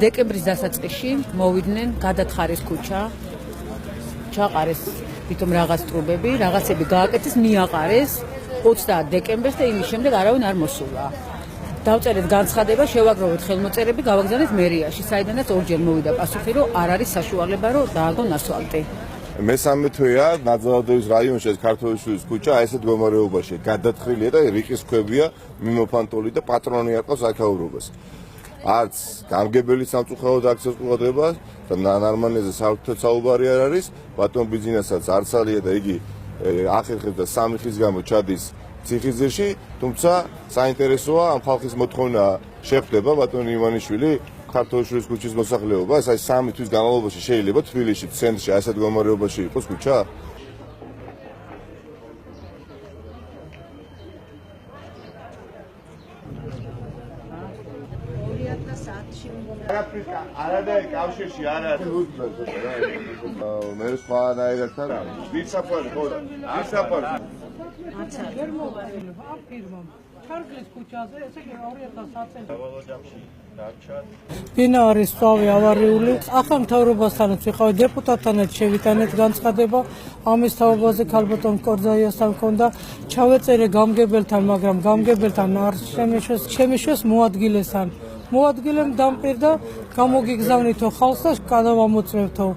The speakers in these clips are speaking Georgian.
დეკემბრის დასაწყისში მოვიდნენ გადათხარეს ქუჩა, ჩაყარეს თვითონ რაღაც ტრუბები, რაღაცები გააკეთეს, მიაყარეს 30 დეკემბერს და იმის შემდეგ არავინ არ მოსულა. დავწერეთ განცხადება, შევაგროვეთ ხელმოწერები, გავაგზავნეთ მერიაში, საიდანაც ორჯერ მოვიდა პასუხი, რომ არ არის საშუალება, რომ დააგონ ასფალტი. მესამე თვეა ნაძალადევის რაიონში ქართველიშვილის ქუჩა ესეთ მდგომარეობაში გადათხრილია და რიყის ქვებია მიმოფანტული და პატრონი არტყავს აქაურობას. არც გამგებელი სამწუხაროდ აქციის ყურადღება და ნორმალიზაციის საერთოდ საუბარი არ არის, ბატონ ბიძინასაც არც არია და იგი ახერხებს და 3 ხის გამო ჩადის ციხისძირში, თუმცა საინტერესოა ამ ხალხის მოთხოვნა შეხვდება ბატონ ივანიშვილი ქართველიშვილის ქუჩის მოსახლეობა, ეს 3 თვის განმავლობაში შეიძლება თბილისში ცენტრში ასეთ მდგომარეობაში იყოს ქუჩა? არადაი კავშირში არ არის. მე სხვანაირად არ არის. ვიცაფარი ხო? ვიცაფარი. აცა ვერ მოვალ ამ ფირმამ. ჩარგლის ქუჩაზე, ესე იგი 2003 წელს. დავალოჯამში დარჩა. დინარის სწავი ავარიული. ახალ მთავრობასთანაც ვიყავი დეპუტატთანაც შევიტანეთ განცხადება. ამის თავაზე ქალბატონ კორძაიასთან მქონდა. ჩავეწერე გამგებელთან, მაგრამ გამგებელთან არ შემეშვეს მოადგილესთან. მოადგილემ დამპირდა გამოგიგზავნითო ხალხს და გადავამოწმევთო.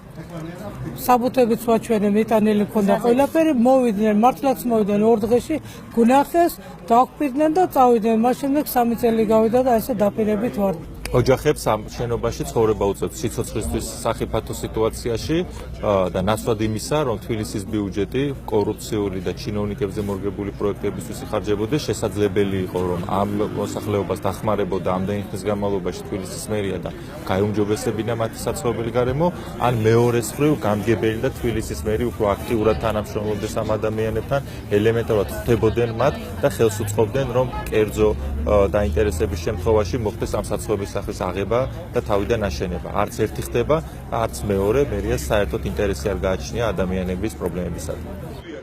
საბუთებიც ვაჩვენე, მეტანელი მქონდა ყველაფერი, მოვიდნენ, მართლაც მოვიდნენ 2 დღეში, გუნახეს, დაგვპირდნენ და წავიდნენ. მას შემდეგ 3 წელი გავიდა და ესე დაპირებით ვარ. ოჯახებს ამ შენობაში ცხოვრება უწევთ სიცოცხლისთვის სახიფათო სიტუაციაში და ნაცვლად იმისა, რომ თბილისის ბიუჯეტი კორუფციული და ჩინოვნიკებზე მორგებული პროექტებისთვის იხარჯებოდეს, შესაძლებელი იყო, რომ ამ მოსახლეობას დახმარებოდა ამდენი ხნის განმავლობაში თბილისის მერია და გაიუმჯობესებინა მათი საცხოვრებელი გარემო, ან მეორეს მხრივ გამგებელი და თბილისის მერი უფრო აქტიურად თანამშრომლობდეს ამ ადამიანებთან, ელემენტარულად ხვდებოდნენ მათ და ხელს უწყობდნენ, რომ კერძო დაინტერესების შემთხვევაში მოხდეს ამ საცხოვრების სახლის აღება და თავიდან აშენება. არც ერთი ხდება, არც მეორე მერიას საერთოდ ინტერესი არ გააჩნია ადამიანების პრობლემებისადმი.